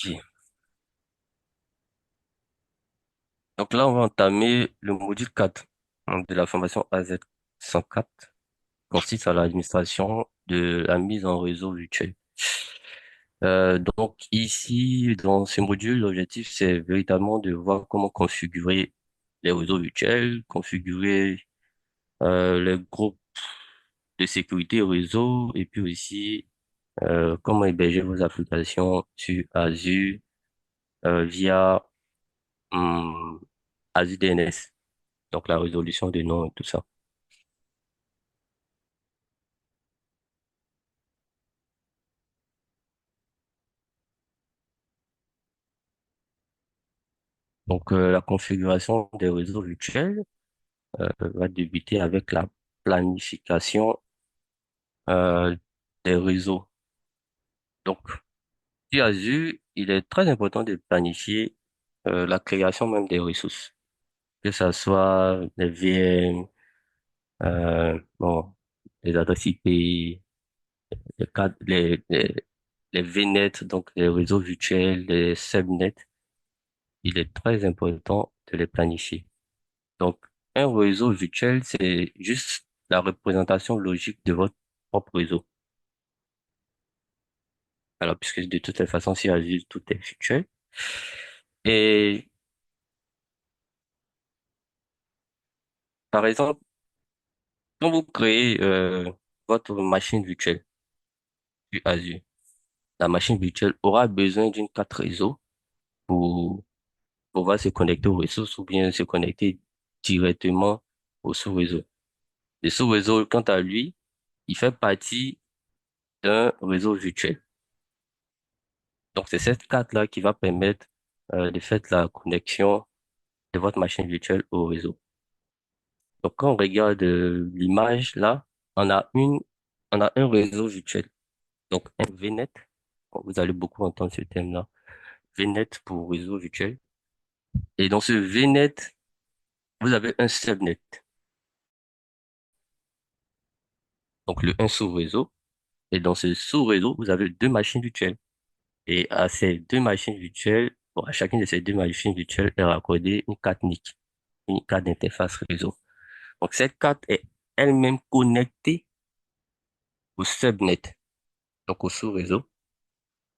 Ok. Donc là, on va entamer le module 4 de la formation AZ 104, consiste à l'administration de la mise en réseau virtuel. Donc ici, dans ce module, l'objectif, c'est véritablement de voir comment configurer les réseaux virtuels, configurer les groupes de sécurité réseau, et puis aussi comment héberger vos applications sur Azure via hum, Azure DNS, donc la résolution des noms et tout ça. Donc, la configuration des réseaux virtuels va débuter avec la planification euh, des réseaux. Donc, sur Azure, il est très important de planifier la création même des ressources, que ce soit les VM, bon, les adresses IP, les VNets, donc les réseaux virtuels, les subnets. Il est très important de les planifier. Donc, un réseau virtuel, c'est juste la représentation logique de votre propre réseau. Alors, puisque de toutes les façons, si Azure, tout est virtuel. Et par exemple, quand vous créez votre machine virtuelle sur Azure, la machine virtuelle aura besoin d'une carte réseau pour pouvoir se connecter aux ressources ou bien se connecter directement au sous-réseau. Le sous-réseau, quant à lui, il fait partie d'un réseau virtuel. Donc, c'est cette carte-là qui va permettre de faire la connexion de votre machine virtuelle au réseau. Donc, quand on regarde l'image là, on a une, on a un réseau virtuel. Donc, un VNet. Bon, vous allez beaucoup entendre ce terme-là. VNet pour réseau virtuel. Et dans ce VNet, vous avez un subnet. Donc, un sous-réseau. Et dans ce sous-réseau, vous avez deux machines virtuelles. Et à ces deux machines virtuelles, bon, à chacune de ces deux machines virtuelles est raccordée une carte NIC, une carte d'interface réseau. Donc, cette carte est elle-même connectée au subnet, donc au sous-réseau.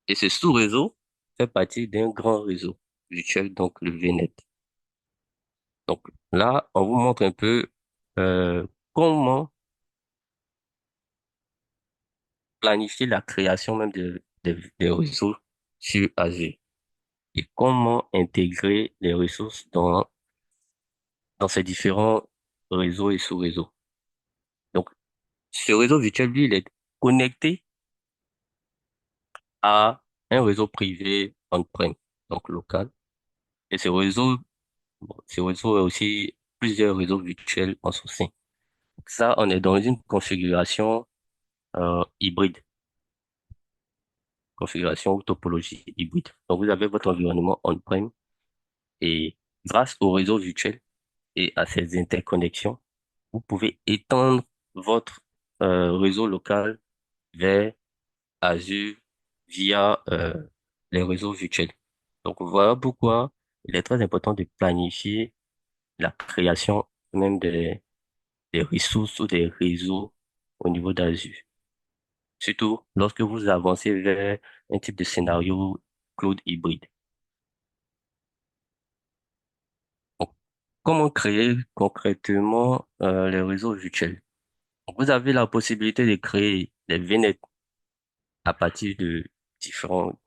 Et ce sous-réseau fait partie d'un grand réseau virtuel, donc le VNet. Donc là, on vous montre un peu comment planifier la création même des réseaux sur Azure et comment intégrer les ressources dans ces différents réseaux et sous-réseaux. Donc, ce réseau virtuel, lui, il est connecté à un réseau privé on-prem, donc local. Et ce réseau est aussi plusieurs réseaux virtuels en son sein. Donc ça, on est dans une configuration hybride, configuration ou topologie hybride. Donc vous avez votre environnement on-prem et grâce au réseau virtuel et à ces interconnexions, vous pouvez étendre votre réseau local vers Azure via les réseaux virtuels. Donc voilà pourquoi il est très important de planifier la création même des ressources ou des réseaux au niveau d'Azure. Surtout lorsque vous avancez vers un type de scénario cloud hybride. Donc, comment créer concrètement les réseaux virtuels? Donc, vous avez la possibilité de créer des VNet à partir de différents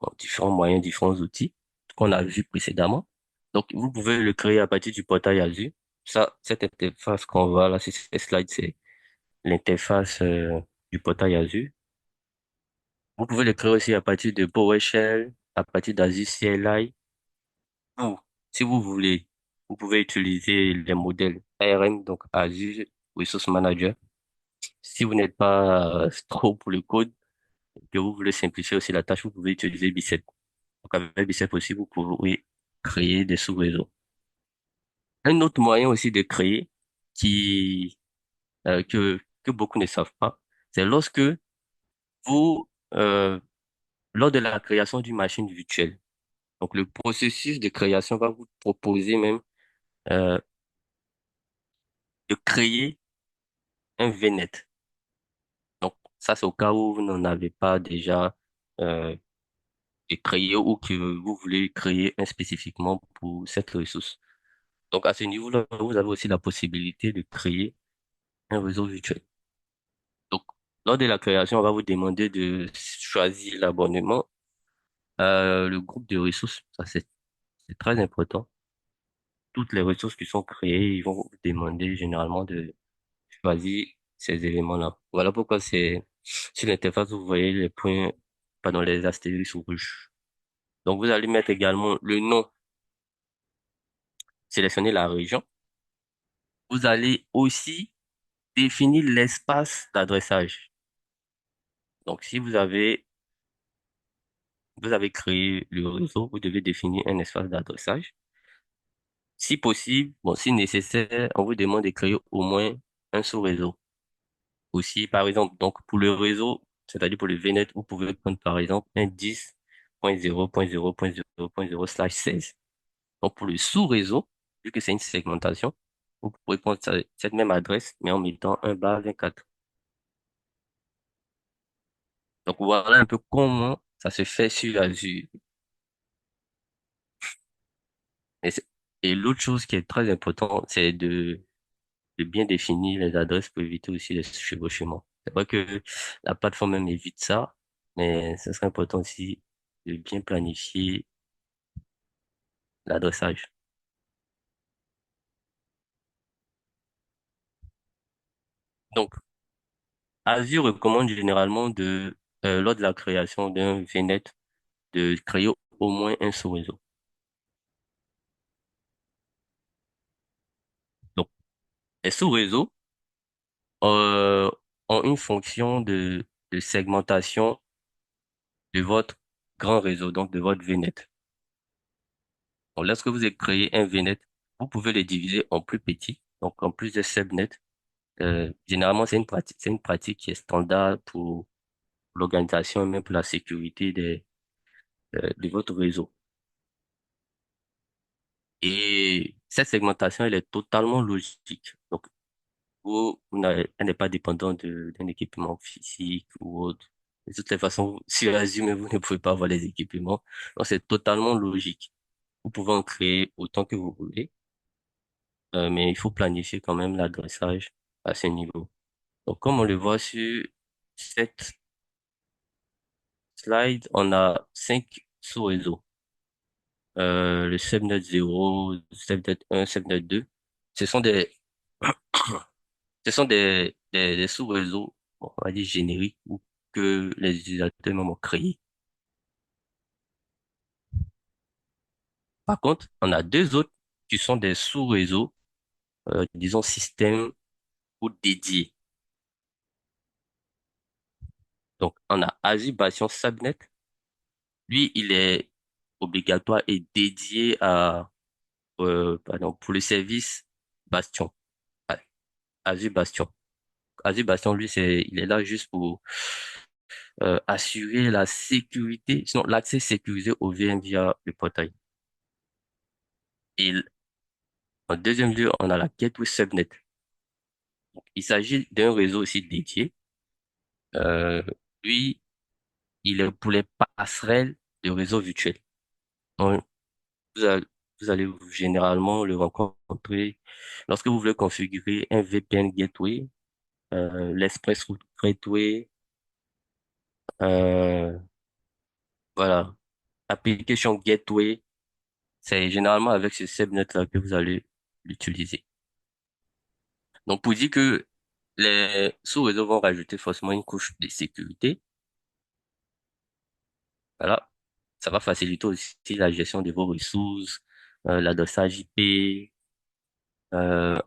moyens, différents outils qu'on a vus précédemment. Donc, vous pouvez le créer à partir du portail Azure. Ça, cette interface qu'on voit là sur ces slides, c'est l'interface du portail Azure. Vous pouvez le créer aussi à partir de PowerShell, à partir d'Azure CLI. Ou, si vous voulez, vous pouvez utiliser les modèles ARM, donc Azure Resource Manager. Si vous n'êtes pas trop pour le code, que vous voulez simplifier aussi la tâche, vous pouvez utiliser Bicep. Donc avec Bicep aussi, vous pouvez créer des sous-réseaux. Un autre moyen aussi de créer, qui que beaucoup ne savent pas, c'est lorsque vous, lors de la création d'une machine virtuelle. Donc, le processus de création va vous proposer même euh, de créer un VNet. Donc, ça, c'est au cas où vous n'en avez pas déjà euh, créé ou que vous voulez créer un spécifiquement pour cette ressource. Donc, à ce niveau-là, vous avez aussi la possibilité de créer un réseau virtuel. Donc, lors de la création, on va vous demander de choisir l'abonnement, le groupe de ressources. Ça, c'est très important. Toutes les ressources qui sont créées, ils vont vous demander généralement de choisir ces éléments-là. Voilà pourquoi c'est sur l'interface, vous voyez les points, pardon, les astérisques rouges. Donc, vous allez mettre également le nom, sélectionner la région. Vous allez aussi définir l'espace d'adressage. Donc, si vous avez créé le réseau, vous devez définir un espace d'adressage. Si possible, bon, si nécessaire, on vous demande de créer au moins un sous-réseau. Aussi, par exemple, donc pour le réseau, c'est-à-dire pour le VNet, vous pouvez prendre par exemple un 10.0.0.0.0/16. Donc pour le sous-réseau, vu que c'est une segmentation, vous pouvez prendre cette même adresse, mais en mettant 1/24. Donc voilà un peu comment ça se fait sur Azure. Et, et l'autre chose qui est très important, c'est de bien définir les adresses pour éviter aussi les chevauchements. C'est vrai que la plateforme même évite ça, mais ce serait important aussi de bien planifier l'adressage. Donc, Azure recommande généralement lors de la création d'un VNet, de créer au moins un sous-réseau. Donc, les sous-réseaux, euh, ont une fonction de segmentation de votre grand réseau, donc de votre VNet. Donc, lorsque vous avez créé un VNet, vous pouvez le diviser en plus petits, donc en plus de subnets. Généralement, c'est une pratique qui est standard pour l'organisation et même pour la sécurité de votre réseau. Et cette segmentation, elle est totalement logique. Donc, elle n'est pas dépendante d'un équipement physique ou autre. De toutes les façons, sur Azure, vous ne pouvez pas avoir les équipements. Donc, c'est totalement logique. Vous pouvez en créer autant que vous voulez, mais il faut planifier quand même l'adressage à ce niveau. Donc, comme on le voit sur cette slide, on a 5 sous-réseaux. Le subnet 0, subnet 1, subnet 2. Ce sont des sous-réseaux, bon, on va dire génériques, ou que les utilisateurs même ont créés. Par contre, on a deux autres qui sont des sous-réseaux, disons système ou dédiés. Donc, on a Azure Bastion Subnet. Lui, il est obligatoire et dédié pardon, pour le service Bastion, A- Azure Bastion. Azure Bastion, lui, il est là juste pour assurer la sécurité, sinon l'accès sécurisé au VM via le portail. Et en deuxième lieu, on a la Gateway Subnet. Il s'agit d'un réseau aussi dédié. Euh, Lui, il est pour les passerelles de réseau virtuel. Donc, vous allez, vous allez généralement le rencontrer lorsque vous voulez configurer un VPN Gateway, l'Express Route Gateway, euh, voilà, Application Gateway. C'est généralement avec ce subnet-là que vous allez l'utiliser. Donc, pour dire que les sous-réseaux vont rajouter forcément une couche de sécurité, voilà, ça va faciliter aussi la gestion de vos ressources, l'adressage IP,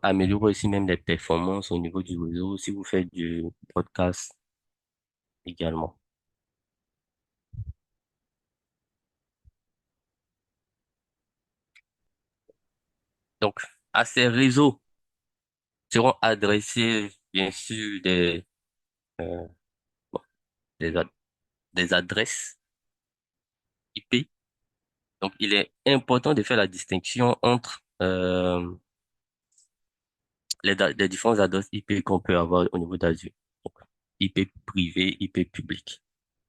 améliorer aussi même les performances au niveau du réseau si vous faites du broadcast également. Donc, à ces réseaux seront adressés, bien sûr, euh, bon, des, ad- des adresses IP Donc, il est important de faire la distinction entre les différents adresses IP qu'on peut avoir au niveau d'Azure. Donc, IP privé, IP public.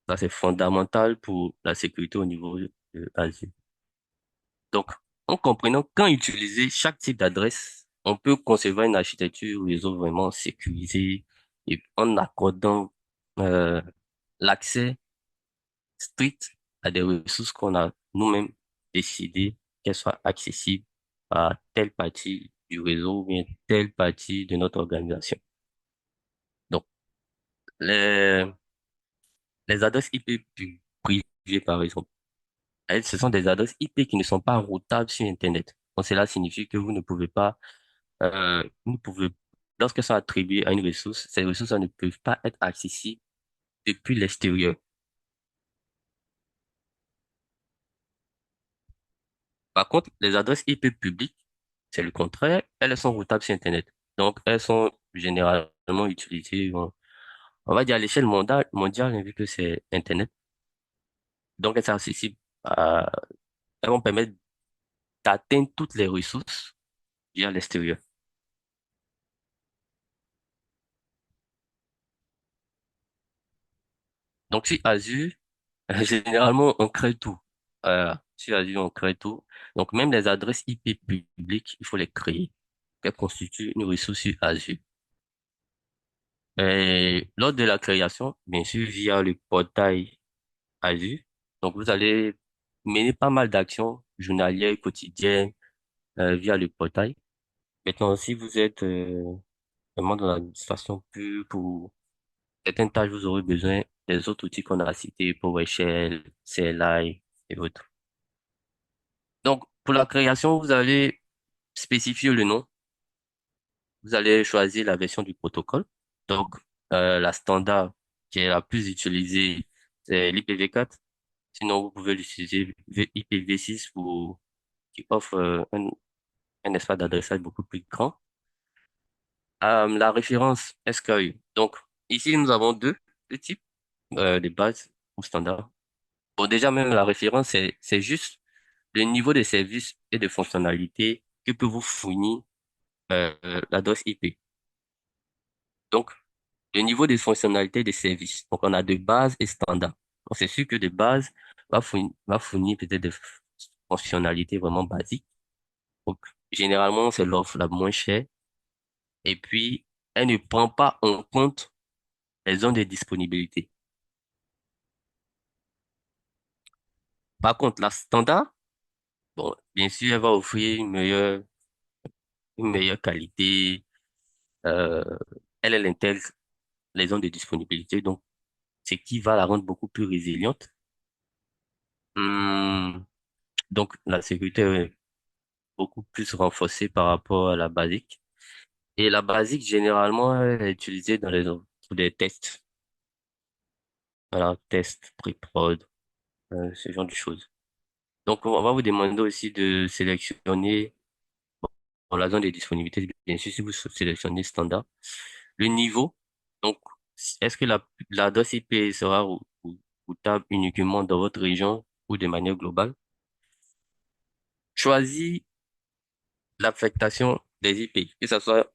Ça, c'est fondamental pour la sécurité au niveau de Azure. Donc, en comprenant quand utiliser chaque type d'adresse, on peut concevoir une architecture réseau vraiment sécurisée et en accordant euh, l'accès strict à des ressources qu'on a nous-mêmes décidé qu'elles soient accessibles à telle partie du réseau ou bien telle partie de notre organisation. Donc, les, les adresses IP privées, par exemple, elles, ce sont des adresses IP qui ne sont pas routables sur Internet. Donc, cela signifie que vous ne pouvez pas, vous pouvez, lorsqu'elles sont attribuées à une ressource, ces ressources ne peuvent pas être accessibles depuis l'extérieur. Par contre, les adresses IP publiques, c'est le contraire, elles sont routables sur Internet. Donc, elles sont généralement utilisées, on va dire à l'échelle mondiale, vu que c'est Internet. Donc, elles sont accessibles elles vont permettre d'atteindre toutes les ressources via l'extérieur. Donc, sur Azure, généralement, on crée tout. Sur Azure, on crée tout. Donc, même les adresses IP publiques, il faut les créer. Qu'elles constituent une ressource sur Azure. Et lors de la création, bien sûr, via le portail Azure, donc vous allez mener pas mal d'actions journalières, quotidiennes, via le portail. Maintenant, si vous êtes vraiment dans l'administration pure, pour certaines tâches, vous aurez besoin des autres outils qu'on a cités, PowerShell, CLI et autres. Donc, pour la création, vous allez spécifier le nom. Vous allez choisir la version du protocole. Donc, la standard qui est la plus utilisée, c'est l'IPv4. Sinon, vous pouvez l'utiliser IPv6 qui offre un espace d'adressage beaucoup plus grand. La référence SKU. Donc, ici, nous avons deux types de base ou standard. Bon, déjà, même la référence, c'est juste le niveau de service et de fonctionnalité que peut vous fournir l'adresse IP. Donc, le niveau de fonctionnalité des services. Donc, on a de base et standard. Donc, c'est sûr que de base va fournir peut-être des fonctionnalités vraiment basiques. Donc, généralement, c'est l'offre la moins chère. Et puis, elle ne prend pas en compte les zones de disponibilité. Par contre, la standard, bon, bien sûr, elle va offrir une meilleure qualité. Euh, elle intègre les zones de disponibilité. Donc, ce qui va la rendre beaucoup plus résiliente. Hum, donc, la sécurité est beaucoup plus renforcée par rapport à la basique. Et la basique, généralement, elle est utilisée pour des tests. Voilà, tests, pré-prod, ce genre de choses. Donc, on va vous demander aussi de sélectionner dans la zone de disponibilité, bien sûr, si vous sélectionnez standard, le niveau. Donc, est-ce que l'adresse IP sera routable uniquement dans votre région ou de manière globale? Choisis l'affectation des IP, que ce soit,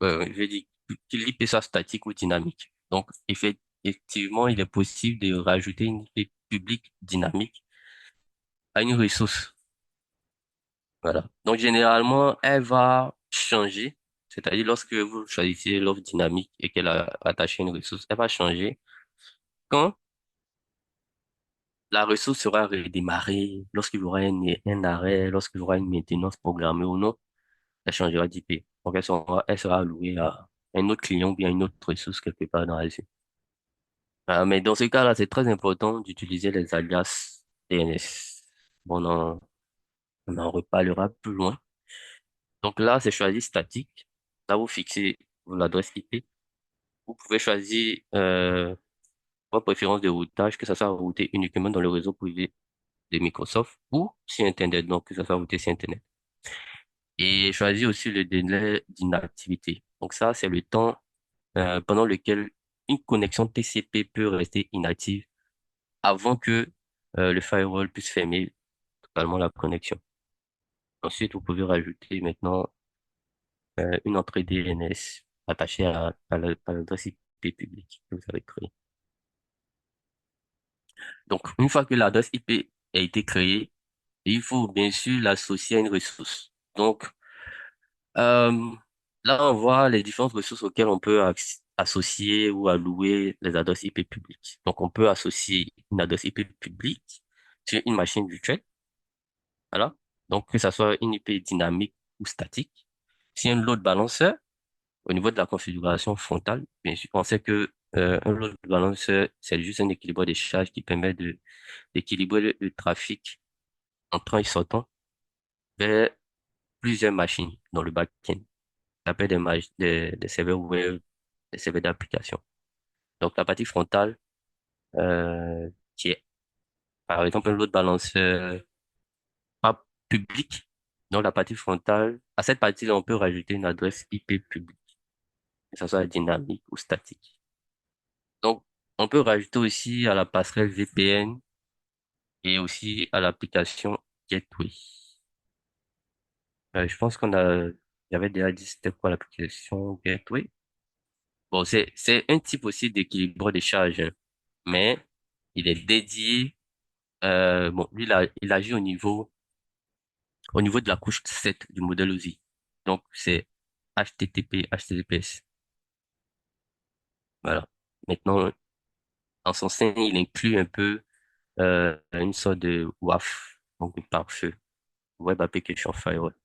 je veux dire, que l'IP soit statique ou dynamique. Donc, effectivement, il est possible de rajouter une IP publique dynamique à une ressource. Voilà. Donc, généralement, elle va changer. C'est-à-dire, lorsque vous choisissez l'offre dynamique et qu'elle a attaché une ressource, elle va changer quand la ressource sera redémarrée, lorsqu'il y aura un arrêt, lorsqu'il y aura une maintenance programmée ou non, elle changera d'IP. Donc, elle sera allouée à un autre client ou bien une autre ressource quelque part dans Azure. Mais dans ce cas-là, c'est très important d'utiliser les alias DNS. Bon, on en reparlera plus loin. Donc là, c'est choisi statique. Là, vous fixez l'adresse IP. Vous pouvez choisir votre préférence de routage, que ça soit routé uniquement dans le réseau privé de Microsoft ou sur Internet, donc que ça soit routé sur Internet. Et choisir aussi le délai d'inactivité. Donc ça, c'est le temps pendant lequel une connexion TCP peut rester inactive avant que le firewall puisse fermer principalement la connexion. Ensuite, vous pouvez rajouter maintenant une entrée DNS attachée à l'adresse IP publique que vous avez créée. Donc, une fois que l'adresse IP a été créée, il faut bien sûr l'associer à une ressource. Donc, euh, là, on voit les différentes ressources auxquelles on peut associer ou allouer les adresses IP publiques. Donc, on peut associer une adresse IP publique sur une machine virtuelle. Voilà. Donc, que ça soit une IP dynamique ou statique. Si un load balancer, au niveau de la configuration frontale, bien sûr, on sait que un load balancer, c'est juste un équilibre des charges qui permet d'équilibrer le trafic entrant et sortant vers plusieurs machines dans le back-end. Ça peut être des serveurs web, des serveurs d'application. Donc, la partie frontale, qui est, par exemple, un load balancer pas public. Donc, la partie frontale, à cette partie-là, on peut rajouter une adresse IP publique, que ce soit dynamique ou statique. Donc, on peut rajouter aussi à la passerelle VPN et aussi à l'application Gateway. J'avais déjà dit c'était quoi l'application Gateway. Bon, c'est un type aussi d'équilibre des charges, hein, mais il est dédié, bon, lui, il agit au niveau de la couche 7 du modèle OSI. Donc, c'est HTTP, HTTPS. Voilà. Maintenant, en son sein, il inclut un peu, une sorte de WAF, donc de pare-feu, Web Application Firewall.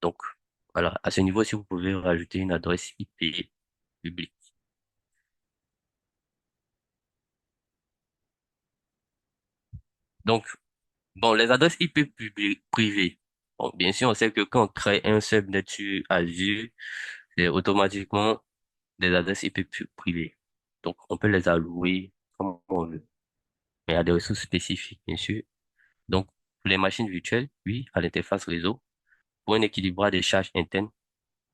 Donc, voilà, à ce niveau, si vous pouvez rajouter une adresse IP publique. Donc, bon, les adresses IP privées. Bon, bien sûr, on sait que quand on crée un subnet sur Azure, c'est automatiquement des adresses IP privées. Donc, on peut les allouer comme on veut. Mais il y a des ressources spécifiques, bien sûr. Donc, pour les machines virtuelles, oui, à l'interface réseau, pour un équilibrage des charges internes,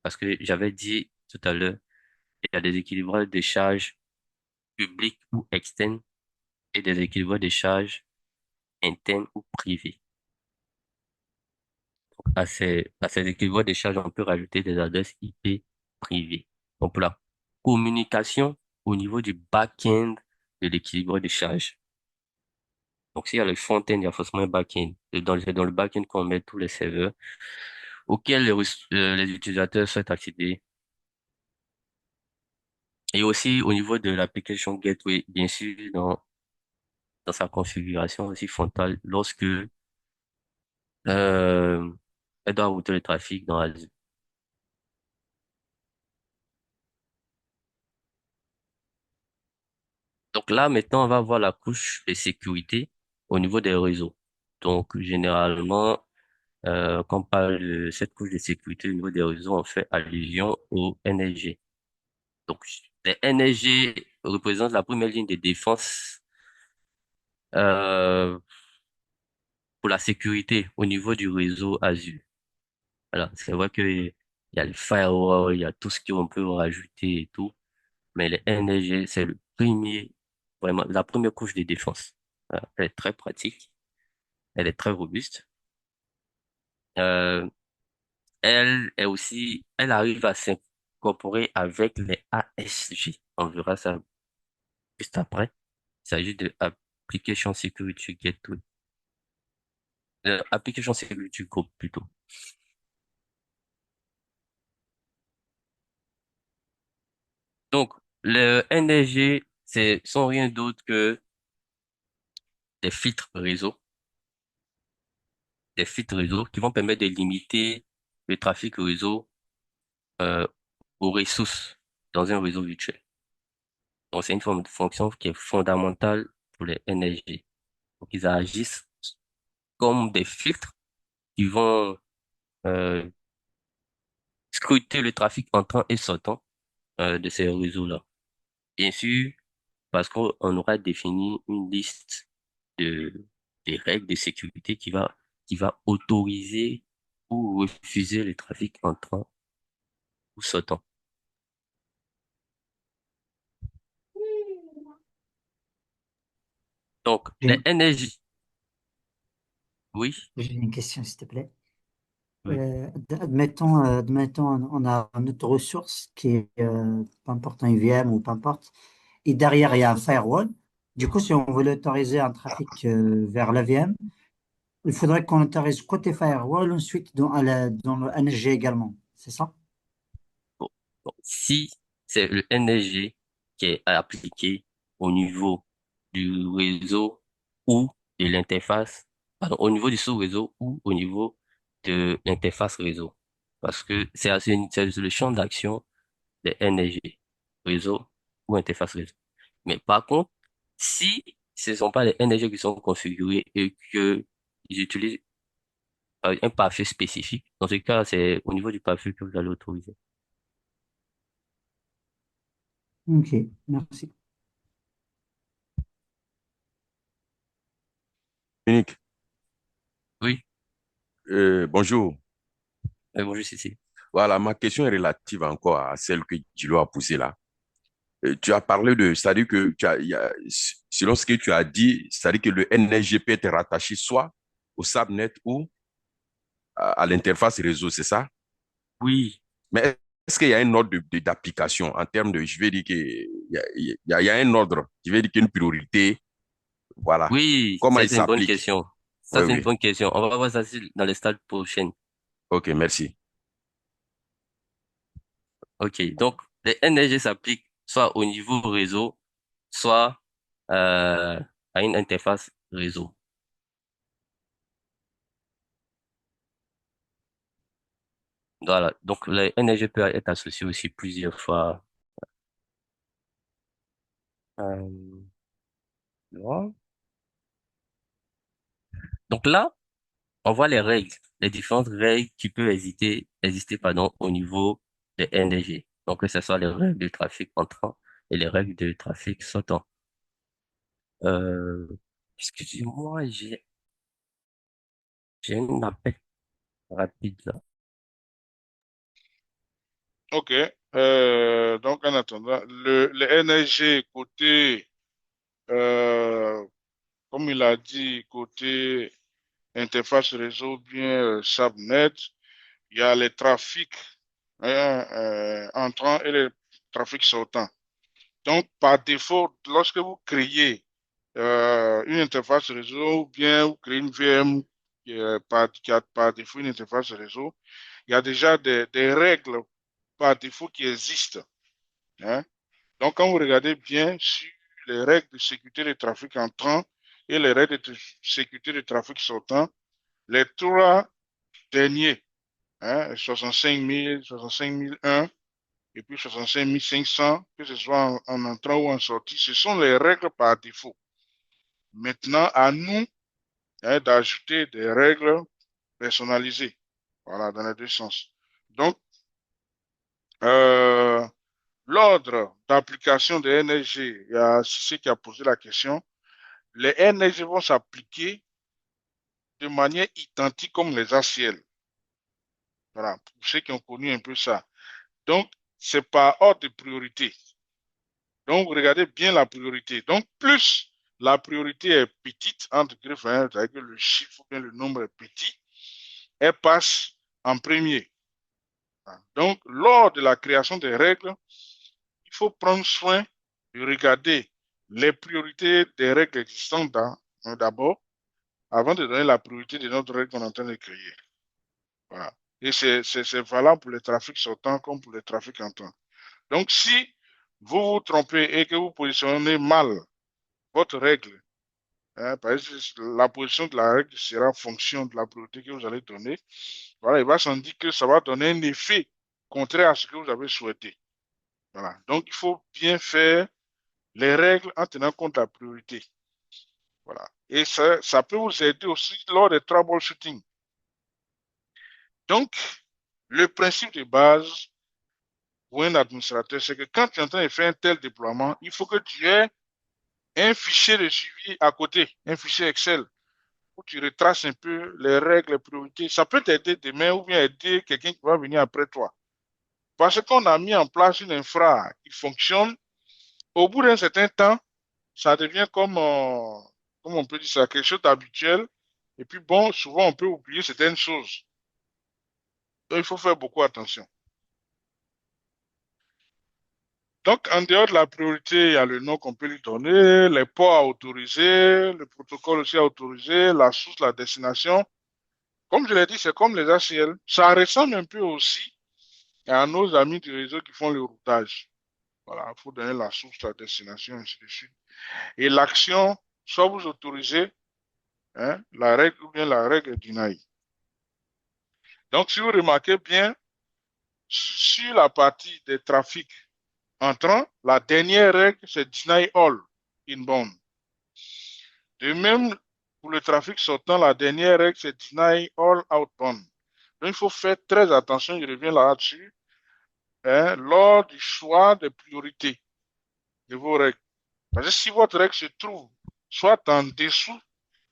parce que j'avais dit tout à l'heure, il y a des équilibrages des charges publiques ou externes et des équilibrages des charges internes ou privées. À ces équilibrages des charges, on peut rajouter des adresses IP privées. Donc, pour la communication au niveau du back-end de l'équilibre des charges. Donc, s'il y a le front-end, il y a forcément un back-end. Et c'est dans le back-end qu'on met tous les serveurs auxquels les utilisateurs souhaitent accéder. Et aussi au niveau de l'application Gateway, bien sûr, dans sa configuration aussi frontale, lorsque euh, elle doit router le trafic dans Azure. Donc là, maintenant, on va voir la couche de sécurité au niveau des réseaux. Donc, généralement, quand on parle de cette couche de sécurité au niveau des réseaux, on fait allusion au NSG. Donc, les NSG représentent la première ligne de défense euh, pour la sécurité au niveau du réseau Azure. Voilà, c'est vrai que il y a le firewall, il y a tout ce qu'on peut rajouter et tout, mais les NSG, c'est le premier, vraiment, la première couche de défense. Voilà, elle est très pratique, elle est très robuste. Euh, elle arrive à s'incorporer avec les ASG. On verra ça juste après. Il s'agit de Application Security Gateway. Application Security Group plutôt. Donc, le NSG, sont rien d'autre que des filtres réseau, des filtres réseau qui vont permettre de limiter le trafic réseau euh, aux ressources dans un réseau virtuel. Donc, c'est une forme de fonction qui est fondamentale pour les NSG. Donc, ils agissent comme des filtres qui vont euh, scruter le trafic entrant et sortant de ces réseaux-là. Bien sûr, parce qu'on aura défini une liste de des règles de sécurité qui va autoriser ou refuser le trafic entrant ou sortant. Donc, les Et, NSJ. Oui, J'ai une question, s'il te plaît. oui. Admettons, on a notre ressource qui est, peu importe, un VM ou peu importe, et derrière, il y a un firewall. Du coup, si on veut autoriser un trafic vers la VM, il faudrait qu'on autorise côté firewall, ensuite dans le NSG également. C'est ça? Bon, bon. Si c'est le NSG qui est appliqué au niveau du réseau ou de l'interface, pardon, au niveau du sous-réseau ou au niveau de l'interface réseau. Parce que c'est le champ d'action des NSG, réseau ou interface réseau. Mais par contre, si ce ne sont pas les NSG qui sont configurés et que ils utilisent un pare-feu spécifique, dans ce cas, c'est au niveau du pare-feu que vous allez autoriser. Ok, merci. Dominique, Oui, bonjour. bonjour Cécile. Voilà, ma question est relative encore à celle que Gilo a posée là. Tu as parlé de, c'est-à-dire que selon ce que tu as dit, c'est-à-dire que le NSG peut être rattaché soit au subnet ou à l'interface réseau, c'est ça? Oui, Mais est-ce qu'il y a un ordre d'application en termes de, je vais dire il y a un ordre, je vais dire qu'il y a une priorité, voilà. oui, Comment ça il c'est une bonne s'applique? question. Oui, Ça c'est une oui. bonne question. On va voir ça dans les stades prochaines. Ok, merci. Ok, donc les NSG s'appliquent soit au niveau réseau, soit euh, à une interface réseau. Voilà, donc les NSG peuvent être associés aussi plusieurs fois. Euh, voilà. Donc là, on voit les règles, les différentes règles qui peuvent exister, pardon, au niveau des NDG. Donc, que ce soit les règles de trafic entrant et les règles de trafic sortant. Euh, excusez-moi, j'ai un appel rapide là. OK. Donc, en attendant, le NSG côté, euh, comme il a dit, côté interface réseau, bien subnet, il y a les trafics entrants et les trafics sortants. Donc, par défaut, lorsque vous créez une interface réseau ou bien vous créez une VM qui a par défaut une interface réseau, il y a déjà des règles par défaut qui existent, hein. Donc, quand vous regardez bien sur les règles de sécurité de trafic entrant et les règles de sécurité de trafic sortant, les trois derniers, hein, 65 000, 65 001 et puis 65 500, que ce soit en entrant ou en sortie, ce sont les règles par défaut. Maintenant, à nous, hein, d'ajouter des règles personnalisées. Voilà, dans les deux sens. Donc, euh, l'ordre d'application des NSG, il y a Cissé qui a posé la question. Les NSG vont s'appliquer de manière identique comme les ACL. Voilà, pour ceux qui ont connu un peu ça. Donc, c'est par ordre de priorité. Donc, regardez bien la priorité. Donc, plus la priorité est petite, entre griffes, hein, c'est-à-dire que le chiffre ou bien le nombre est petit, elle passe en premier. Donc, lors de la création des règles, il faut prendre soin de regarder les priorités des règles existantes d'abord, avant de donner la priorité de notre règle qu'on est en train de créer. Voilà. Et c'est valable pour les trafics sortants comme pour les trafics entrants. Donc, si vous vous trompez et que vous positionnez mal votre règle, hein, par exemple, la position de la règle sera en fonction de la priorité que vous allez donner. Voilà, il va sans dire que ça va donner un effet contraire à ce que vous avez souhaité. Voilà. Donc, il faut bien faire les règles en tenant compte de la priorité. Voilà. Et ça peut vous aider aussi lors des troubleshooting. Donc, le principe de base pour un administrateur, c'est que quand tu es en train de faire un tel déploiement, il faut que tu aies un fichier de suivi à côté, un fichier Excel, où tu retraces un peu les règles, les priorités. Ça peut t'aider demain ou bien aider quelqu'un qui va venir après toi. Parce qu'on a mis en place une infra qui fonctionne, au bout d'un certain temps, ça devient comme on peut dire ça, quelque chose d'habituel. Et puis bon, souvent on peut oublier certaines choses. Donc il faut faire beaucoup attention. Donc en dehors de la priorité, il y a le nom qu'on peut lui donner, les ports à autoriser, le protocole aussi à autoriser, la source, la destination. Comme je l'ai dit, c'est comme les ACL. Ça ressemble un peu aussi à nos amis du réseau qui font le routage. Voilà, il faut donner la source, la destination, ainsi de suite. Et l'action, soit vous autorisez, hein, la règle ou bien la règle deny. Donc, si vous remarquez bien, sur la partie des trafics entrants, la dernière règle, c'est deny all inbound. De même, pour le trafic sortant, la dernière règle, c'est deny all outbound. Donc, il faut faire très attention, je reviens là-dessus, hein, lors du choix des priorités de vos règles. Parce que si votre règle se trouve soit en dessous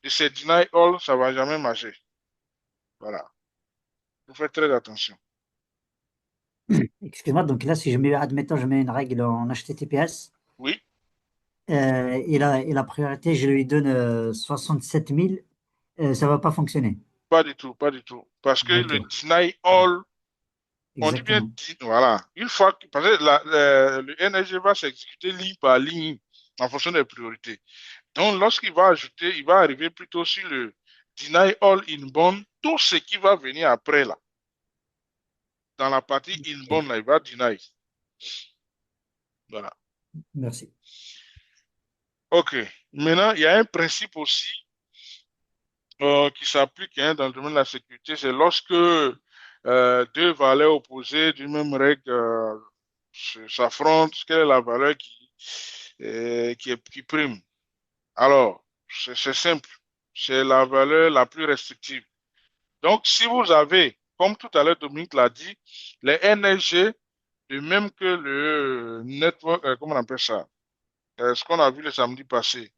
de ces deny all, ça ne va jamais marcher. Voilà. Il faut faire très attention. Excuse-moi, donc là, si je mets, admettons, je mets une règle en HTTPS, Oui, et la priorité, je lui donne 67 000, ça va pas fonctionner. pas du tout, pas du tout. Parce que Ok, le deny all, on dit bien, exactement. voilà. Une fois que, parce que le NSG va s'exécuter ligne par ligne en fonction des priorités. Donc, lorsqu'il va ajouter, il va arriver plutôt sur le deny all inbound, tout ce qui va venir après là. Dans la partie Ok, inbound, là, il va deny. Voilà. merci. OK. Maintenant, il y a un principe aussi qui s'applique hein, dans le domaine de la sécurité, c'est lorsque deux valeurs opposées d'une même règle s'affrontent, quelle est la valeur qui prime? Alors, c'est simple, c'est la valeur la plus restrictive. Donc, si vous avez, comme tout à l'heure Dominique l'a dit, les NSG, de même que le network, comment on appelle ça? Ce qu'on a vu le samedi passé,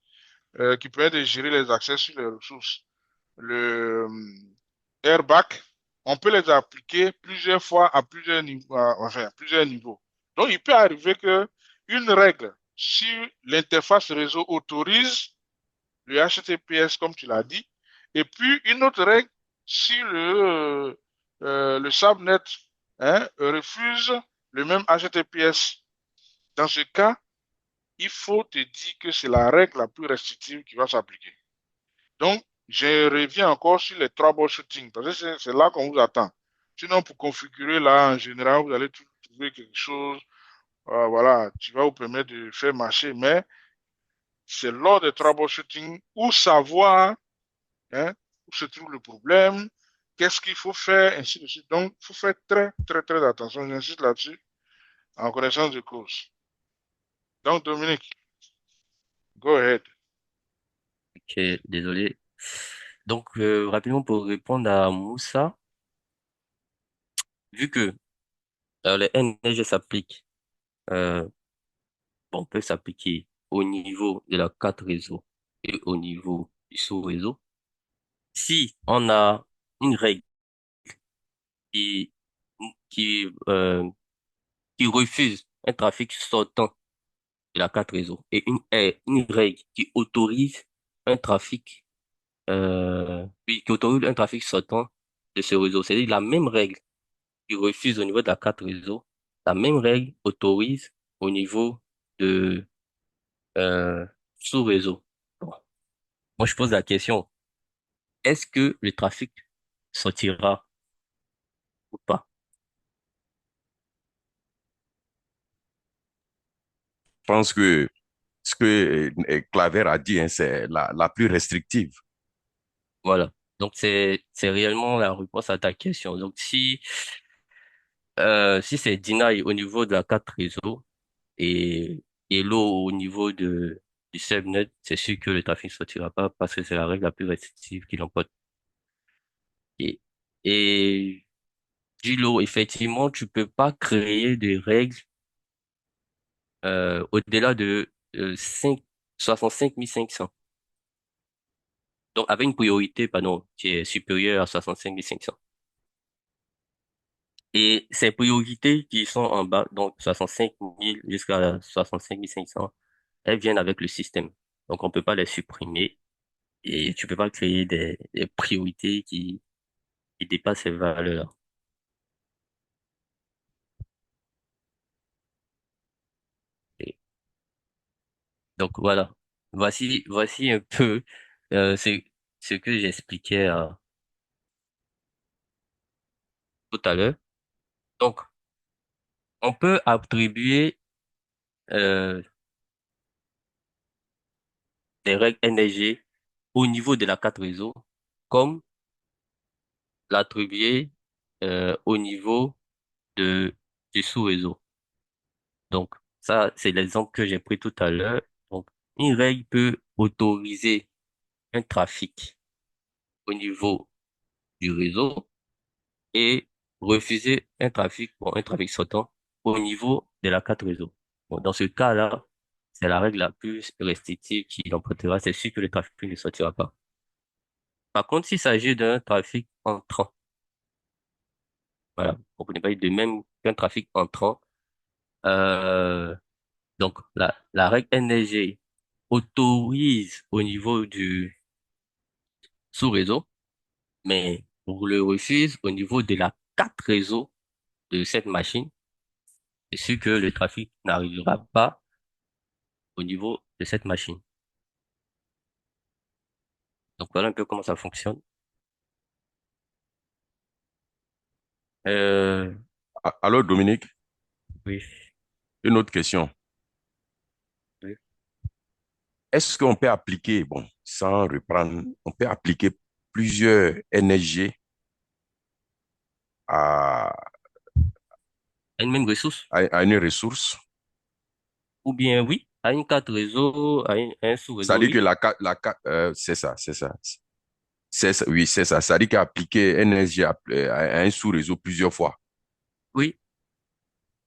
qui permet de gérer les accès sur les ressources. Le airbag, on peut les appliquer plusieurs fois à plusieurs niveaux, enfin, à plusieurs niveaux. Donc, il peut arriver que une règle sur l'interface réseau autorise le HTTPS, comme tu l'as dit, et puis une autre règle sur le subnet hein, refuse le même HTTPS. Dans ce cas, il faut te dire que c'est la règle la plus restrictive qui va s'appliquer. Donc, je reviens encore sur les troubleshooting, parce que c'est là qu'on vous attend. Sinon, pour configurer là, en général, vous allez trouver quelque chose, voilà, qui va vous permettre de faire marcher, mais c'est lors des troubleshooting où savoir hein, où se trouve le problème, qu'est-ce qu'il faut faire, ainsi de suite. Donc, il faut faire très, très, très attention. J'insiste là-dessus, en connaissance de cause. Donc, Dominique, go ahead. Ok, désolé. Donc, rapidement pour répondre à Moussa, vu que les NG s'appliquent, euh, bon, peut s'appliquer au niveau de la carte réseau et au niveau du sous-réseau. Si on a une règle qui, qui, euh, qui refuse un trafic sortant de la carte réseau et une règle qui autorise un trafic, oui, qui autorise un trafic sortant de ce réseau, c'est-à-dire la même règle qui refuse au niveau de la carte réseau, la même règle autorise au niveau de euh, sous-réseau. Bon. Moi, je pose la question, est-ce que le trafic sortira ou pas? Je pense que ce que Claver a dit, hein, c'est la plus restrictive. Voilà. Donc, c'est réellement la réponse à ta question. Donc, si c'est deny au niveau de la carte réseau et low au niveau du subnet, c'est sûr que le trafic sortira pas parce que c'est la règle la plus restrictive qui l'emporte. Et, et du lot, effectivement, tu peux pas créer des règles au-delà de 65 500. Donc, avec une priorité, pardon, qui est supérieure à 65 500. Et ces priorités qui sont en bas, donc 65 000 jusqu'à 65 500, elles viennent avec le système. Donc, on peut pas les supprimer. Et tu peux pas créer des priorités qui dépassent ces valeurs-là. Et donc voilà. Voici un peu ce que j'expliquais tout à l'heure. Donc, on peut attribuer euh, des règles NSG au niveau de la carte réseau, comme l'attribuer au niveau de du sous-réseau. Donc, ça, c'est l'exemple que j'ai pris tout à l'heure. Donc, une règle peut autoriser un trafic au niveau du réseau et refuser un trafic sortant au niveau de la carte réseau. Bon, dans ce cas-là, c'est la règle la plus restrictive qui l'emportera. C'est sûr que le trafic ne sortira pas. Par contre, s'il s'agit d'un trafic entrant, voilà, on ne pas de même qu'un trafic entrant, euh, donc la règle NSG autorise au niveau du sous-réseau, mais on le refuse au niveau de la carte réseau de cette machine. C'est sûr que le trafic n'arrivera pas au niveau de cette machine. Donc voilà un peu comment ça fonctionne. Euh, Alors, Dominique, oui, une autre question. oui. Est-ce qu'on peut appliquer, bon, sans reprendre, on peut appliquer plusieurs NSG à, Une même ressource. à une ressource? Ou bien oui, à une carte réseau, à un sous-réseau, C'est-à-dire que oui. c'est ça, c'est ça. C'est ça, oui, c'est ça. C'est-à-dire qu'appliquer NSG à un sous-réseau plusieurs fois. Oui,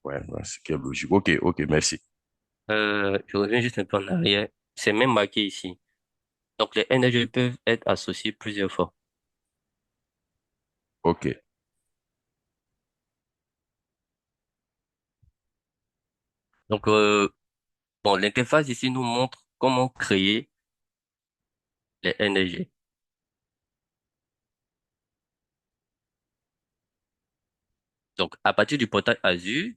Ouais, ouais, c'est qui est logique. Ok, ok, merci. je reviens juste un peu en arrière. C'est même marqué ici. Donc les NRG peuvent être associés plusieurs fois. Ok. Donc bon, l'interface ici nous montre comment créer les NRG. Donc à partir du portail Azure,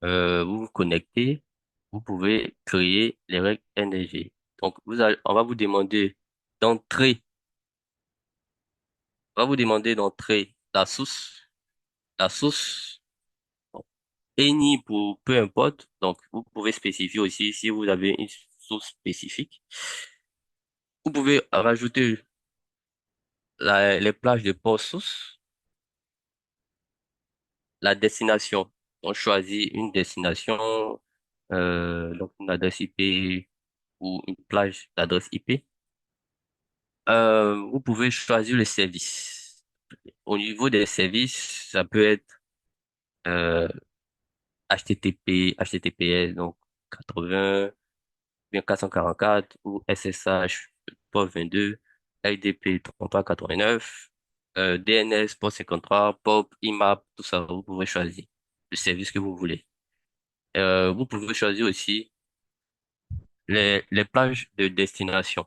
vous vous connectez, vous pouvez créer les règles NRG. Donc on va vous demander d'entrer, on va vous demander d'entrer la source any pour peu importe. Donc, vous pouvez spécifier aussi si vous avez une source spécifique. Vous pouvez rajouter les plages de port source, la destination. On choisit une destination, donc une adresse IP ou une plage d'adresse IP. Vous pouvez choisir le service. Au niveau des services, ça peut être HTTPS, donc 80, bien 444 ou SSH port 22, LDP 3389, DNS port 53, POP, IMAP, tout ça, vous pouvez choisir le service que vous voulez. Vous pouvez choisir aussi les plages de destination.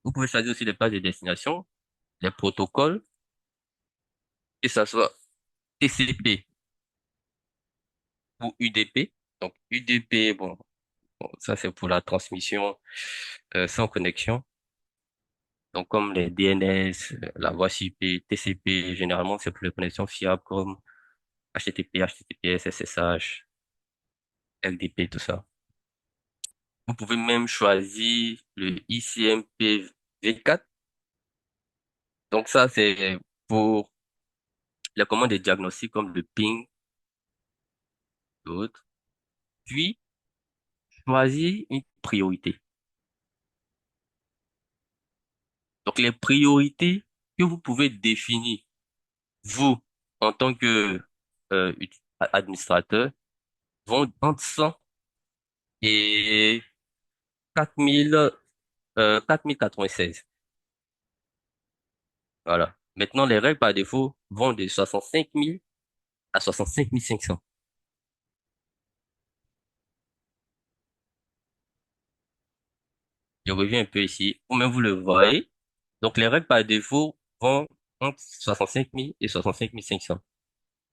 Vous pouvez choisir aussi les plages de destination, les protocoles, que ça soit TCP ou UDP. Donc UDP, bon, ça c'est pour la transmission sans connexion. Donc, comme les DNS, la voie IP, TCP, généralement, c'est pour les connexions fiables comme HTTP, HTTPS, SSH, LDP, tout ça. Vous pouvez même choisir le ICMP V4. Donc, ça, c'est pour les commandes de diagnostic comme le ping, d'autres. Puis, choisir une priorité. Donc, les priorités que vous pouvez définir, vous, en tant que administrateur, vont entre 100 et 4000, 4096. Voilà. Maintenant, les règles par défaut vont de 65 000 à 65 500. Je reviens un peu ici. Vous-même, vous le voyez. Donc, les règles par défaut vont entre 65 000 et 65 500.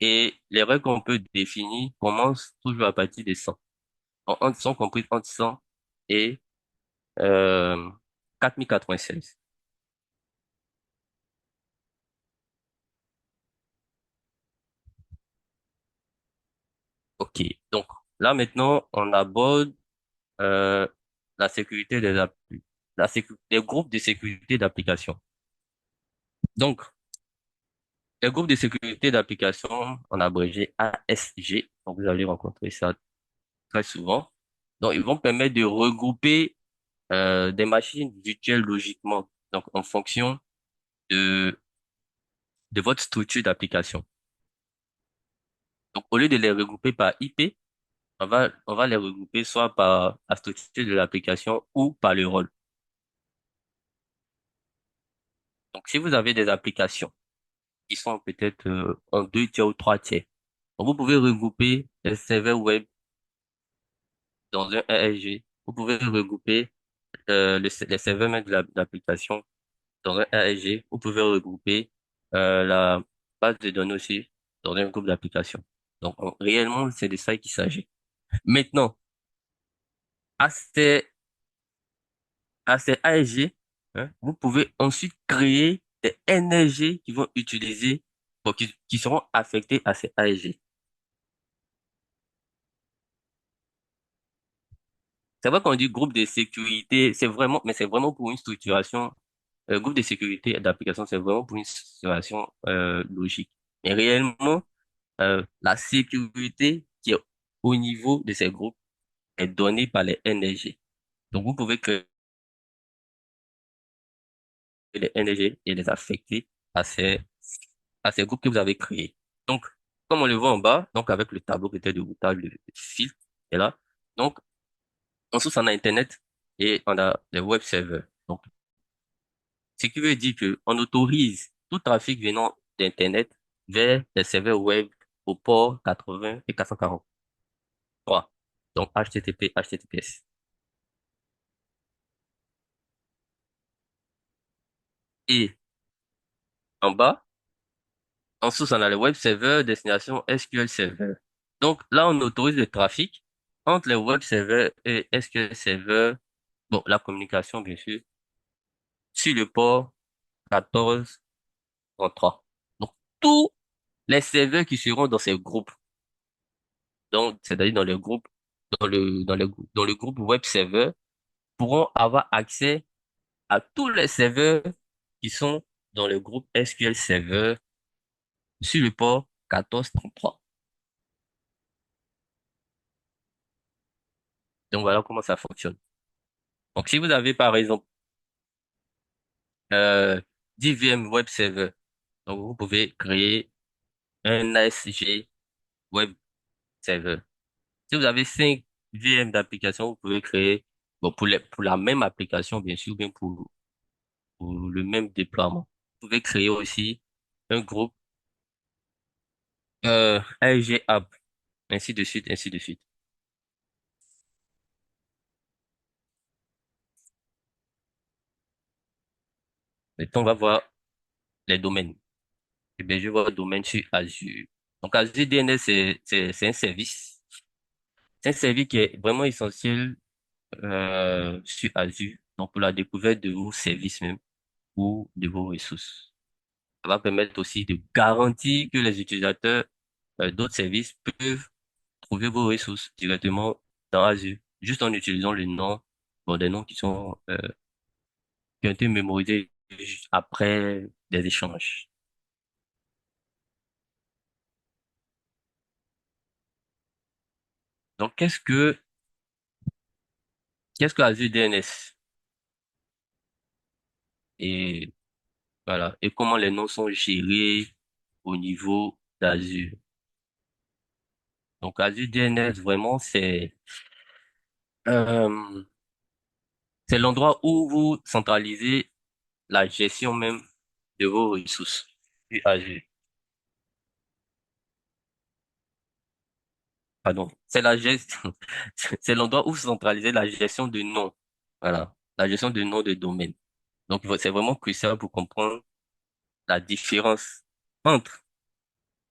Et les règles qu'on peut définir commencent toujours à partir de 100. Sont comprises entre 100 et euh, 4096. OK. Donc, là, maintenant, on aborde euh, la sécurité des groupes de sécurité d'application. Donc, les groupes de sécurité d'application, en abrégé ASG, donc vous allez rencontrer ça très souvent. Donc, ils vont permettre de regrouper des machines virtuelles logiquement, donc en fonction de, de votre structure d'application. Donc, au lieu de les regrouper par IP, on va les regrouper soit par la structure de l'application ou par le rôle. Donc, si vous avez des applications qui sont peut-être en deux tiers ou trois tiers, donc vous pouvez regrouper les serveurs web dans un ASG. Vous pouvez regrouper les serveurs même de l'application dans un ASG. Vous pouvez regrouper la base de données aussi dans un groupe d'applications. Donc, réellement, c'est de ça qu'il s'agit. Maintenant, à ces, à ces ASG, hein, vous pouvez ensuite créer des NRG qui vont utiliser, bon, qui seront affectés à ces ASG. C'est vrai qu'on dit groupe de sécurité, mais c'est vraiment pour une structuration. Groupe de sécurité d'application, c'est vraiment pour une structuration logique. Mais réellement, la sécurité qui est au niveau de ces groupes est donnée par les NRG. Donc, vous pouvez créer les NRG et les affecter à ces groupes que vous avez créés. Donc, comme on le voit en bas, donc avec le tableau peut-être de routage, le filtre est là. Donc, ensuite, on a Internet et on a les web serveurs. Donc, ce qui veut dire que on autorise tout trafic venant d'Internet vers les serveurs web au port 80 et 443. Donc, HTTP, HTTPS. Et en bas, en dessous, on a le web server destination SQL Server. Donc, là, on autorise le trafic entre les web serveurs et SQL Server. Bon, la communication, bien sûr, sur le port 1433. Donc, tous les serveurs qui seront dans ces groupes, donc, c'est-à-dire dans le groupe, dans le groupe web server, pourront avoir accès à tous les serveurs qui sont dans le groupe SQL Server sur le port 1433. Donc, voilà comment ça fonctionne. Donc, si vous avez, par exemple, euh, 10 VM web server, donc vous pouvez créer un ASG web server. Si vous avez 5 VM d'application, vous pouvez créer, bon, pour la même application, bien sûr, bien pour le même déploiement. Vous pouvez créer aussi un groupe AG App, ainsi de suite, ainsi de suite. Maintenant, on va voir les domaines. Eh bien, je vois le domaine sur Azure. Donc, Azure DNS, c'est un service. C'est un service qui est vraiment essentiel sur Azure. Donc, pour la découverte de vos services même ou de vos ressources. Ça va permettre aussi de garantir que les utilisateurs d'autres services peuvent trouver vos ressources directement dans Azure, juste en utilisant le nom, bon, des noms qui ont été mémorisés juste après des échanges. Donc, qu'est-ce que Azure DNS? Et voilà. Et comment les noms sont gérés au niveau d'Azure. Donc, Azure DNS, vraiment, euh, c'est l'endroit où vous centralisez la gestion même de vos ressources sur Azure. Pardon. C'est la gestion, c'est l'endroit où vous centralisez la gestion de noms. Voilà. la gestion de nom de domaine. Donc, c'est vraiment crucial pour comprendre la différence entre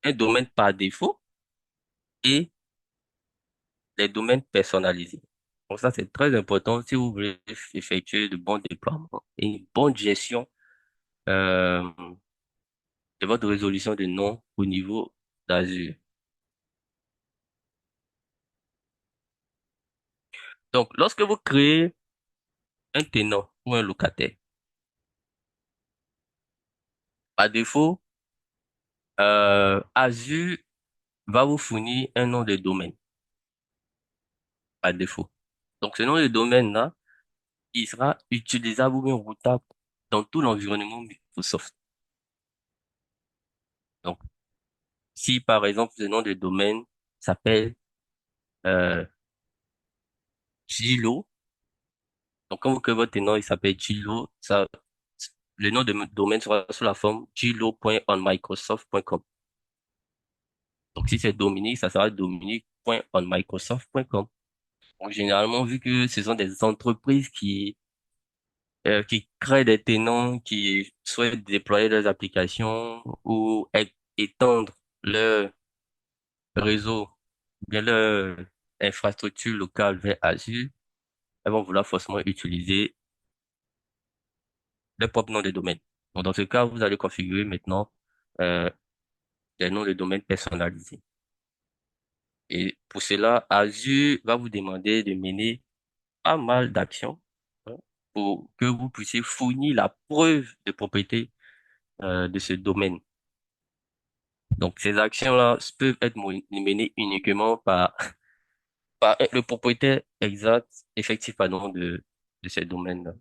un domaine par défaut et les domaines personnalisés. Donc ça, c'est très important si vous voulez effectuer de bons déploiements et une bonne gestion euh, de votre résolution de nom au niveau d'Azure. Donc, lorsque vous créez un tenant ou un locataire, par défaut, Azure va vous fournir un nom de domaine, par défaut. Donc, ce nom de domaine-là, il sera utilisable ou bien routable dans tout l'environnement Microsoft. Donc, si par exemple, ce nom de domaine s'appelle euh, Gilo, donc quand vous créez votre tenant, il s'appelle Gilo, ça, le nom de domaine sera sous la forme gilo.onmicrosoft.com. Donc, si c'est Dominique, ça sera dominique.onmicrosoft.com. Donc, généralement, vu que ce sont des entreprises qui créent des tenants, qui souhaitent déployer leurs applications ou étendre leur réseau, bien leur infrastructure locale vers Azure, elles vont vouloir forcément utiliser leur propre nom de domaine. Donc, dans ce cas, vous allez configurer maintenant euh, des noms de domaine personnalisés. Et pour cela, Azure va vous demander de mener pas mal d'actions hein, pour que vous puissiez fournir la preuve de propriété de ce domaine. Donc, ces actions-là peuvent être menées uniquement par le propriétaire exact, effectif, pardon, de ce domaine-là.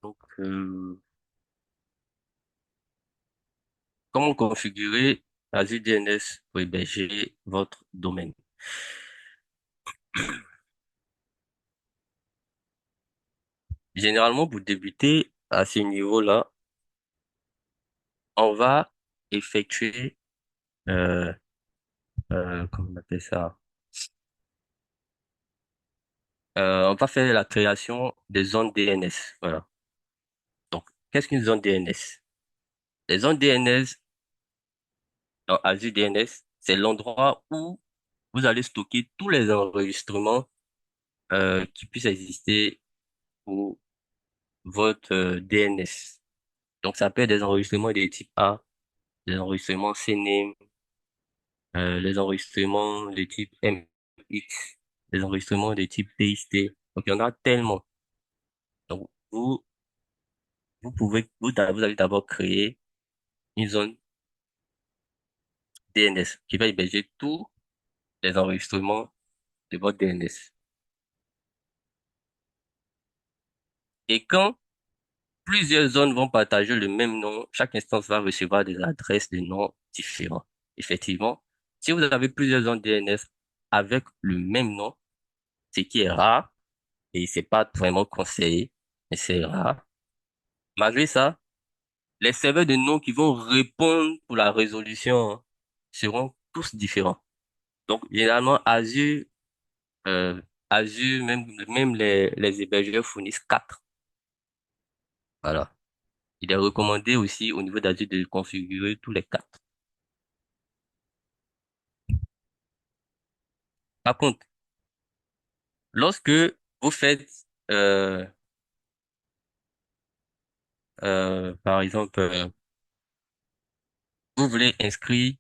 Donc, comment configurer Azure DNS pour héberger votre domaine? Généralement, pour débuter à ce niveau-là, on va effectuer, euh, comment on appelle ça? On va faire la création des zones DNS. Voilà. Donc, qu'est-ce qu'une zone DNS? Les zones DNS dans Azure DNS, c'est l'endroit où vous allez stocker tous les enregistrements qui puissent exister pour votre DNS. Donc, ça peut être des enregistrements de type A, des enregistrements CNAME, les enregistrements de type MX, les enregistrements de type TXT. Donc, il y en a tellement. Donc, vous allez d'abord créer une zone DNS qui va héberger tous les enregistrements de votre DNS. Et quand plusieurs zones vont partager le même nom, chaque instance va recevoir des adresses de noms différents. Effectivement, si vous avez plusieurs zones DNS avec le même nom, ce qui est rare, et c'est pas vraiment conseillé, mais c'est rare. Malgré ça, les serveurs de noms qui vont répondre pour la résolution hein, seront tous différents. Donc, généralement, euh, Azure, même les hébergeurs fournissent quatre. Voilà. Il est recommandé aussi au niveau d'Azure de configurer tous les quatre. Par contre, lorsque vous faites, euh, par exemple, vous voulez inscrire,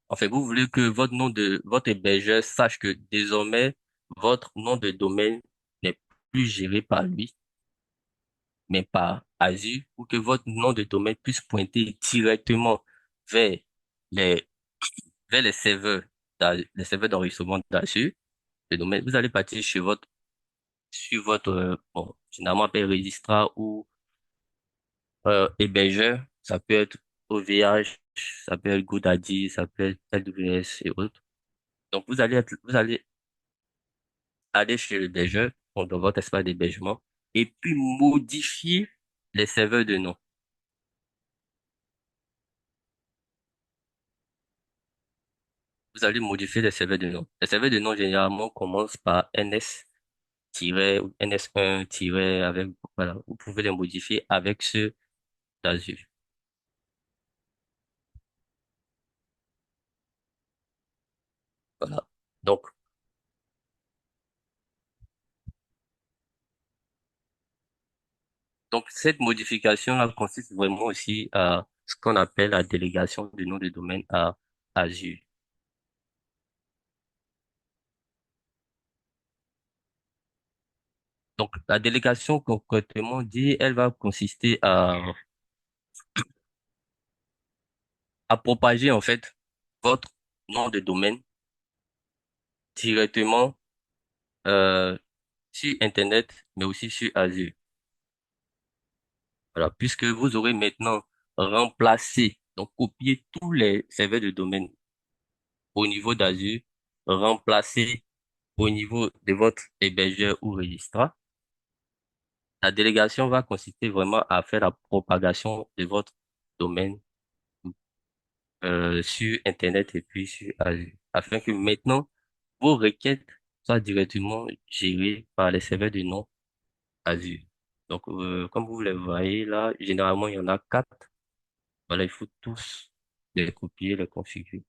en fait, vous voulez que votre nom de votre hébergeur sache que désormais votre nom de domaine n'est plus géré par lui, mais par Azure, ou que votre nom de domaine puisse pointer directement vers les vers les serveurs d'enregistrement d'Azure, le domaine. Vous allez partir sur votre bon, généralement appelé registrar ou hébergeur. Ça peut être OVH, ça peut être GoDaddy, ça peut être AWS et autres. Donc vous allez aller chez l'hébergeur, donc dans votre espace d'hébergement, et puis modifier les serveurs de nom. vous allez modifier les serveurs de nom. Les serveurs de nom, généralement, commencent par NS, ou NS1, avec, voilà, vous pouvez les modifier avec ceux d'Azure. Voilà. Donc, cette modification-là consiste vraiment aussi à ce qu'on appelle la délégation du nom de domaine à Azure. Donc, la délégation, concrètement dit, elle va consister à propager, en fait, votre nom de domaine directement, euh, sur Internet, mais aussi sur Azure. Voilà, puisque vous aurez maintenant remplacé, donc copié tous les serveurs de domaine au niveau d'Azure, remplacé au niveau de votre hébergeur ou registrar. La délégation va consister vraiment à faire la propagation de votre domaine sur Internet et puis sur Azure, afin que maintenant vos requêtes soient directement gérées par les serveurs de nom Azure. Donc, comme vous le voyez là, généralement il y en a quatre. Voilà, il faut tous les copier, les configurer.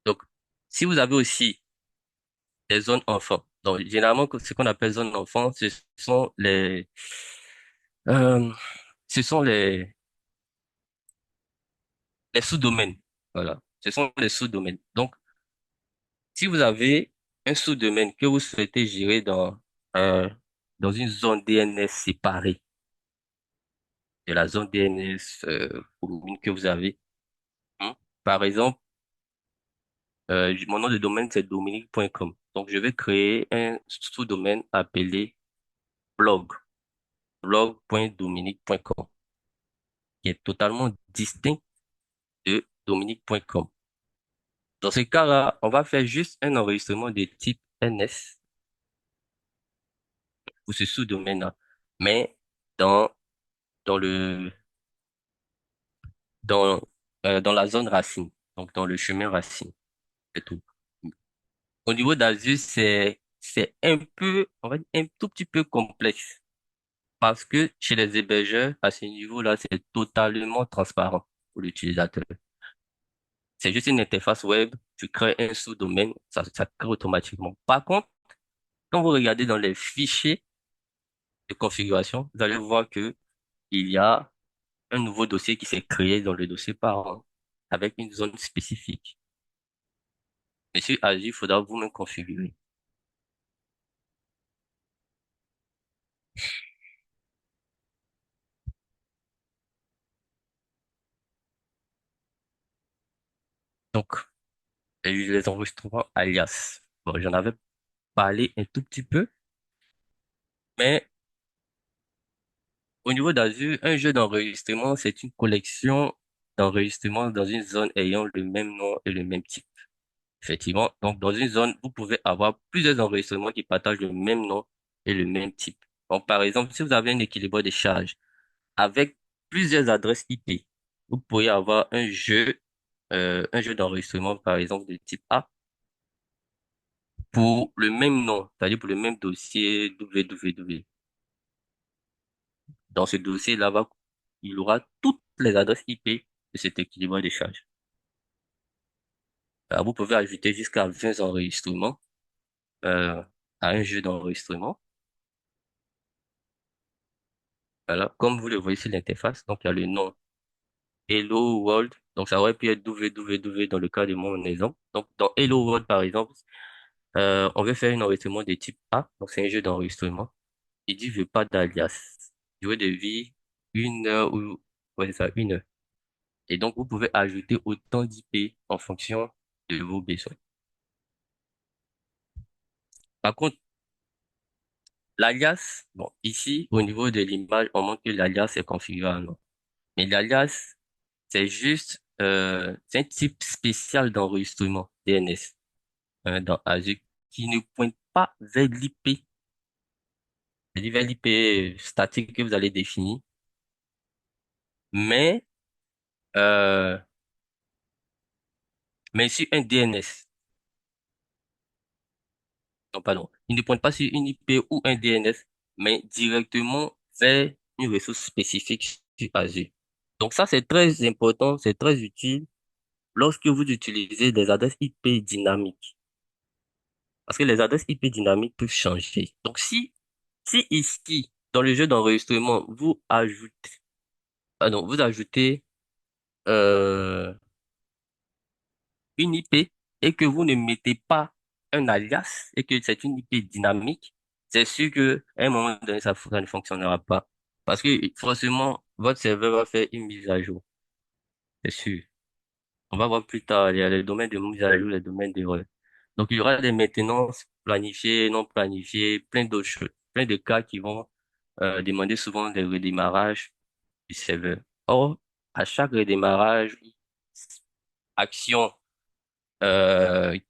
Donc, si vous avez aussi des zones enfants, donc généralement ce qu'on appelle zone enfant, sont euh, ce sont les sous-domaines. Voilà, ce sont les sous-domaines. Donc, si vous avez un sous-domaine que vous souhaitez gérer euh, dans une zone DNS séparée de la zone DNS commune que vous avez, hein, par exemple, mon nom de domaine, c'est dominique.com. Donc, je vais créer un sous-domaine appelé blog, blog.dominique.com, qui est totalement distinct de dominique.com. Dans ce cas-là, on va faire juste un enregistrement de type NS pour ce sous-domaine-là, mais dans, dans le, dans, dans la zone racine, donc dans le chemin racine, c'est tout. Au niveau d'Azure, c'est un peu, on va dire, un tout petit peu complexe. Parce que chez les hébergeurs, à ce niveau-là, c'est totalement transparent pour l'utilisateur. C'est juste une interface web, tu crées un sous-domaine, ça crée automatiquement. Par contre, quand vous regardez dans les fichiers de configuration, vous allez voir que il y a un nouveau dossier qui s'est créé dans le dossier parent avec une zone spécifique. Mais sur Azure, il faudra vous-même configurer. Donc, les enregistrements alias. Bon, j'en avais parlé un tout petit peu, mais au niveau d'Azure, un jeu d'enregistrement, c'est une collection d'enregistrements dans une zone ayant le même nom et le même type. Effectivement, donc dans une zone, vous pouvez avoir plusieurs enregistrements qui partagent le même nom et le même type. Donc, par exemple, si vous avez un équilibre de charge avec plusieurs adresses IP, vous pourriez avoir un jeu d'enregistrement, par exemple, de type A pour le même nom, c'est-à-dire pour le même dossier www. Dans ce dossier-là, il aura toutes les adresses IP de cet équilibre de charge. Alors, vous pouvez ajouter jusqu'à 20 enregistrements euh, à un jeu d'enregistrement. Voilà, comme vous le voyez sur l'interface, donc il y a le nom Hello World. Donc ça aurait pu être www dans le cas de mon exemple. Donc dans Hello World par exemple, on veut faire un enregistrement de type A. Donc c'est un jeu d'enregistrement. Il dit je veux pas d'alias. Durée de vie 1 heure ou ouais c'est ça 1 heure. Et donc vous pouvez ajouter autant d'IP en fonction de vos besoins. Par contre l'alias, bon ici au niveau de l'image on montre que l'alias est configuré. Mais l'alias, c'est un type spécial d'enregistrement DNS dans Azure qui ne pointe pas vers l'IP C'est divers IP statiques que vous allez définir, mais, euh, mais sur un DNS. Non, pardon. Il ne pointe pas sur une IP ou un DNS, mais directement vers une ressource spécifique sur Azure. Donc ça, c'est très important, c'est très utile lorsque vous utilisez des adresses IP dynamiques. Parce que les adresses IP dynamiques peuvent changer. Donc si ici, dans le jeu d'enregistrement, vous ajoutez euh, une IP et que vous ne mettez pas un alias et que c'est une IP dynamique, c'est sûr que à un moment donné, ça ne fonctionnera pas. Parce que forcément, votre serveur va faire une mise à jour. C'est sûr. On va voir plus tard, il y a les domaines de mise à jour, les domaines d'erreur. Donc, il y aura des maintenances planifiées, non planifiées, plein d'autres choses, plein de cas qui vont demander souvent des redémarrages du serveur. Or, à chaque redémarrage, action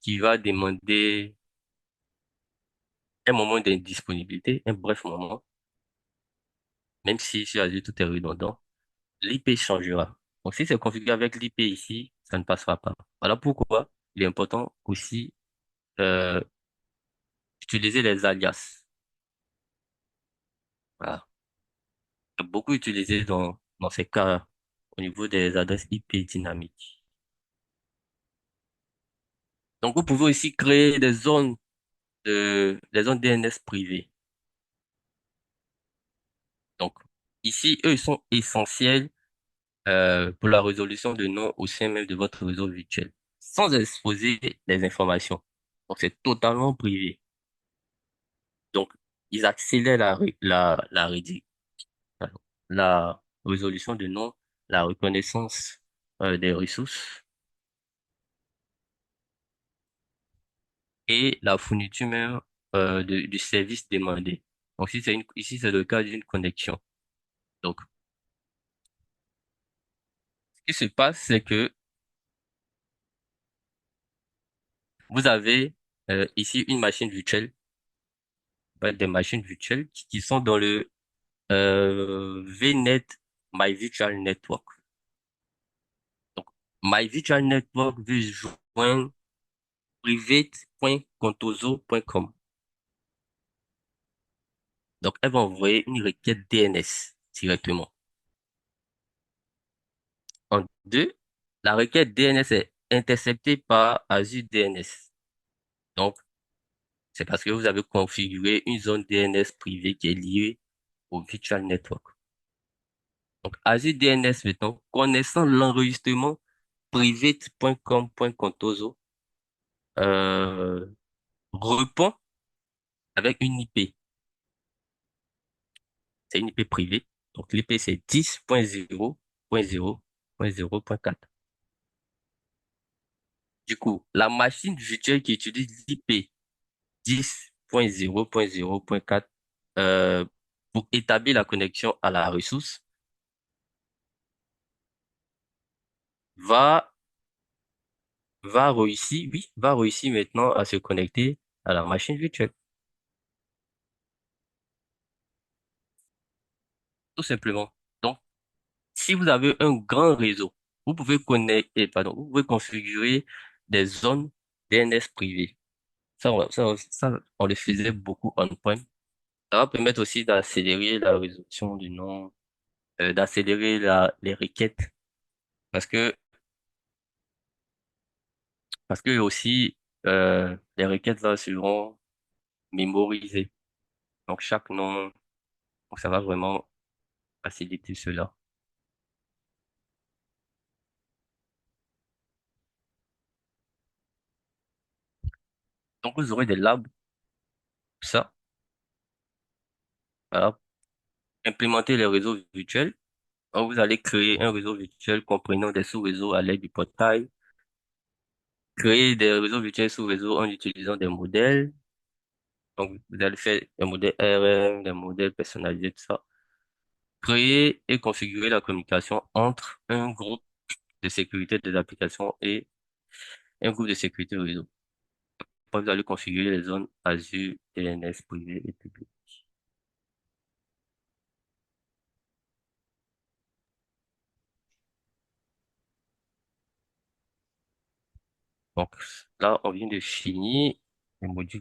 qui va demander un moment d'indisponibilité, un bref moment, même si sur Azure tout est redondant, l'IP changera. Donc, si c'est configuré avec l'IP ici, ça ne passera pas. Voilà pourquoi il est important aussi euh, utiliser les alias. Voilà. C'est beaucoup utilisé dans ces cas au niveau des adresses IP dynamiques. Donc, vous pouvez aussi créer des zones DNS privées. Donc, ici, eux, ils sont essentiels pour la résolution de noms au sein même de votre réseau virtuel, sans exposer les informations. Donc, c'est totalement privé. Donc, ils accélèrent pardon, la résolution de noms, la reconnaissance des ressources et la fourniture même du service demandé. Donc, ici, c'est le cas d'une connexion. Donc, ce qui se passe, c'est que vous avez ici une machine virtuelle, des machines virtuelles qui sont dans le VNet My Virtual Network. Donc, My Virtual Network veut joindre private.contoso.com. Donc, elle va envoyer une requête DNS directement. En deux, la requête DNS est interceptée par Azure DNS. Donc, c'est parce que vous avez configuré une zone DNS privée qui est liée au Virtual Network. Donc, Azure DNS maintenant, connaissant l'enregistrement private.com.contoso, euh, répond avec une IP. C'est une IP privée. Donc, l'IP, c'est 10.0.0.0.4. Du coup, la machine virtuelle qui utilise l'IP 10.0.0.4 euh, pour établir la connexion à la ressource va, va réussir maintenant à se connecter à la machine virtuelle. Tout simplement. Donc, si vous avez un grand réseau, vous pouvez vous pouvez configurer des zones DNS privées. On le faisait beaucoup on-prem. Ça va permettre aussi d'accélérer la résolution du nom, d'accélérer les requêtes. Parce que, parce que aussi, les requêtes là seront mémorisées. Donc, chaque nom, donc ça va vraiment faciliter cela. Donc, vous aurez des labs, pour ça, voilà, implémenter les réseaux virtuels. Donc, vous allez créer un réseau virtuel comprenant des sous-réseaux à l'aide du portail, créer des réseaux virtuels sous-réseaux en utilisant des modèles. Donc, vous allez faire des modèles RM, des modèles personnalisés, tout ça. Créer et configurer la communication entre un groupe de sécurité des applications et un groupe de sécurité réseau. Après, vous allez configurer les zones Azure, DNS privé et public. Donc là, on vient de finir le module